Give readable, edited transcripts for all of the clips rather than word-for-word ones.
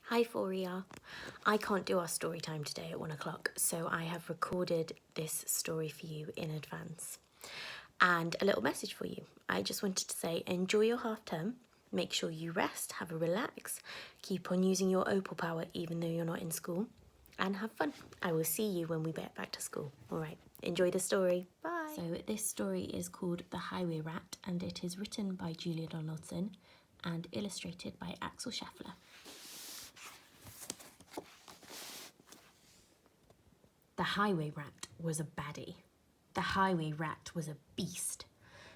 Hi Foria. I can't do our story time today at 1 o'clock, so I have recorded this story for you in advance. And a little message for you. I just wanted to say enjoy your half term, make sure you rest, have a relax, keep on using your opal power even though you're not in school, and have fun. I will see you when we get back to school. All right, enjoy the story. Bye. So this story is called The Highway Rat, and it is written by Julia Donaldson and illustrated by Axel Scheffler. The highway rat was a baddie. The highway rat was a beast.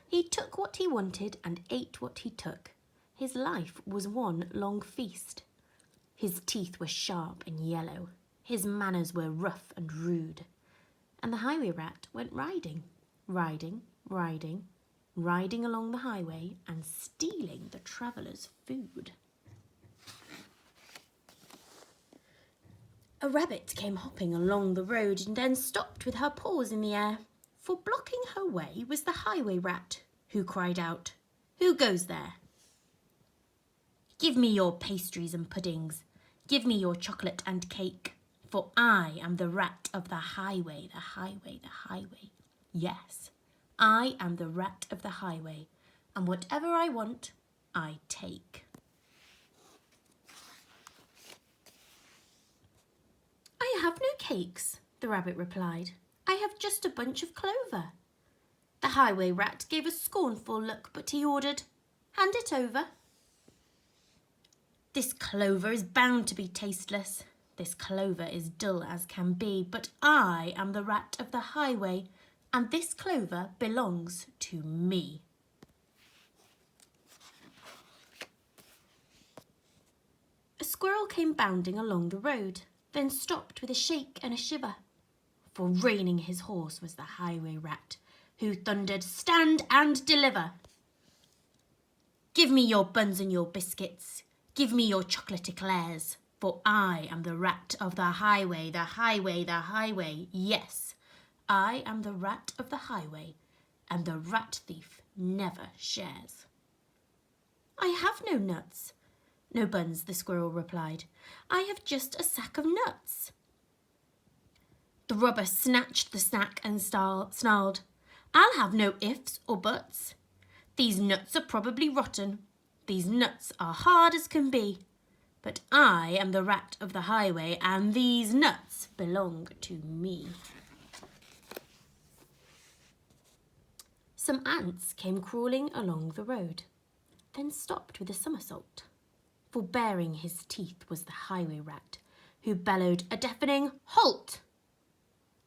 He took what he wanted and ate what he took. His life was one long feast. His teeth were sharp and yellow. His manners were rough and rude. And the highway rat went riding, riding, riding, riding along the highway and stealing the travellers' food. A rabbit came hopping along the road and then stopped with her paws in the air, for blocking her way was the highway rat, who cried out, "Who goes there? Give me your pastries and puddings, give me your chocolate and cake, for I am the rat of the highway, the highway, the highway. Yes, I am the rat of the highway, and whatever I want, I take." "I have no cakes," the rabbit replied. "I have just a bunch of clover." The highway rat gave a scornful look, but he ordered, "Hand it over." "This clover is bound to be tasteless. This clover is dull as can be, but I am the rat of the highway, and this clover belongs to me." A squirrel came bounding along the road, then stopped with a shake and a shiver, for reining his horse was the highway rat, who thundered, "Stand and deliver! Give me your buns and your biscuits, give me your chocolate eclairs, for I am the rat of the highway, the highway, the highway. Yes, I am the rat of the highway, and the rat thief never shares." "I have no nuts, no buns," the squirrel replied. "I have just a sack of nuts." The robber snatched the snack and snarled, "I'll have no ifs or buts. These nuts are probably rotten. These nuts are hard as can be. But I am the rat of the highway, and these nuts belong to me." Some ants came crawling along the road, then stopped with a somersault, for baring his teeth was the highway rat, who bellowed a deafening "Halt!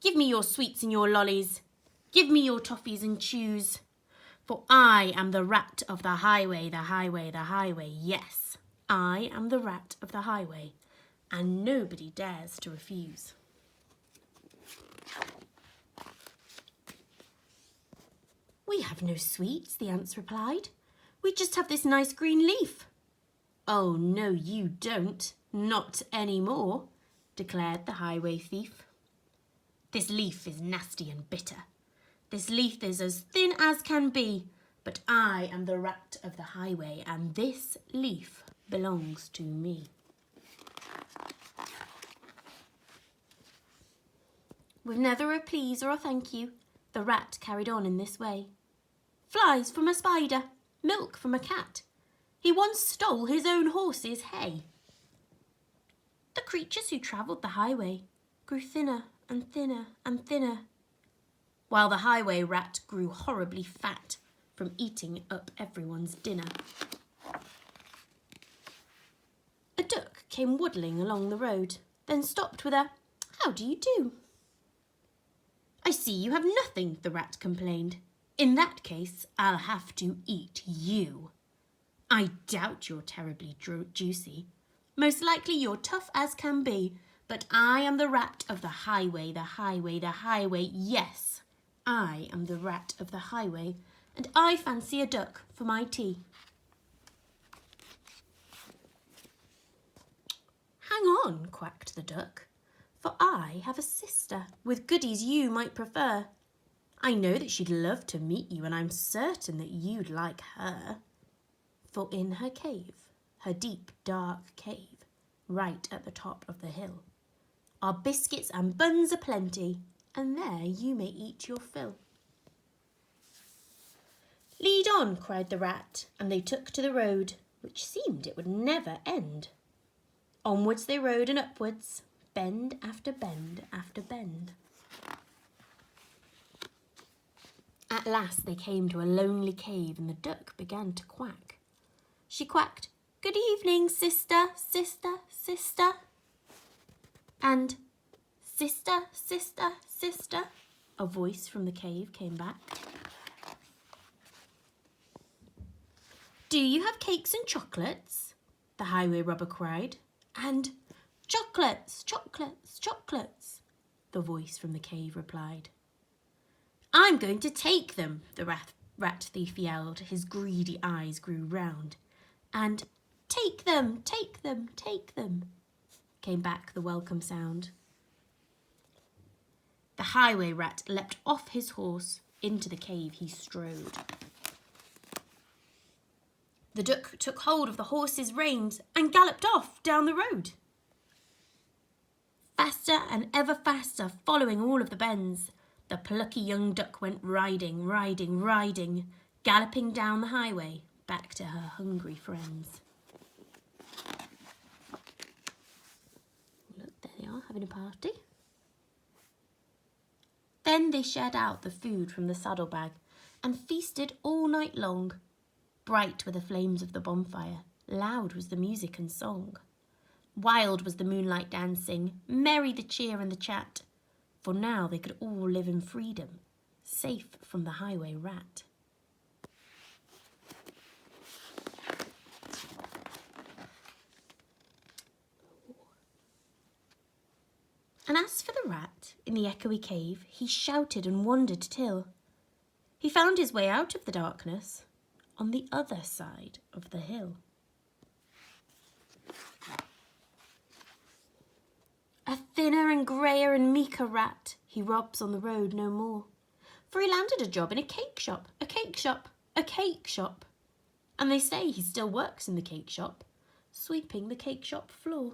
Give me your sweets and your lollies. Give me your toffees and chews. For I am the rat of the highway, the highway, the highway. Yes, I am the rat of the highway, and nobody dares to refuse." "We have no sweets," the ants replied. "We just have this nice green leaf." "Oh, no, you don't. Not anymore," declared the highway thief. "This leaf is nasty and bitter. This leaf is as thin as can be, but I am the rat of the highway, and this leaf belongs to me." With neither a please or a thank you, the rat carried on in this way. "Flies from a spider, milk from a cat. He once stole his own horse's hay." The creatures who travelled the highway grew thinner and thinner and thinner, while the highway rat grew horribly fat from eating up everyone's dinner. A duck came waddling along the road, then stopped with a "How do you do?" "I see you have nothing," the rat complained. "In that case, I'll have to eat you. I doubt you're terribly juicy. Most likely you're tough as can be, but I am the rat of the highway, the highway, the highway. Yes, I am the rat of the highway, and I fancy a duck for my tea." "Hang on," quacked the duck, "for I have a sister with goodies you might prefer. I know that she'd love to meet you, and I'm certain that you'd like her. For in her cave, her deep, dark cave, right at the top of the hill. Our biscuits and buns are plenty, and there you may eat your fill. Lead on, cried the rat, and they took to the road, which seemed it would never end. Onwards they rode and upwards, bend after bend after bend. At last they came to a lonely cave, and the duck began to quack. She quacked, "Good evening, sister, sister, sister." And "Sister, sister, sister," a voice from the cave came back. "Do you have cakes and chocolates?" the highway robber cried. And "Chocolates, chocolates, chocolates," the voice from the cave replied. "I'm going to take them," the rat thief yelled. His greedy eyes grew round. And "Take them, take them, take them," came back the welcome sound. The highway rat leapt off his horse. Into the cave he strode. The duck took hold of the horse's reins and galloped off down the road. Faster and ever faster, following all of the bends, the plucky young duck went riding, riding, riding, galloping down the highway back to her hungry friends. Look, there they are, having a party. Then they shared out the food from the saddlebag and feasted all night long. Bright were the flames of the bonfire, loud was the music and song. Wild was the moonlight dancing, merry the cheer and the chat, for now they could all live in freedom, safe from the highway rat. And as for the rat in the echoey cave, he shouted and wandered till he found his way out of the darkness on the other side of the hill. A thinner and greyer and meeker rat he robs on the road no more, for he landed a job in a cake shop, a cake shop, a cake shop. And they say he still works in the cake shop, sweeping the cake shop floor.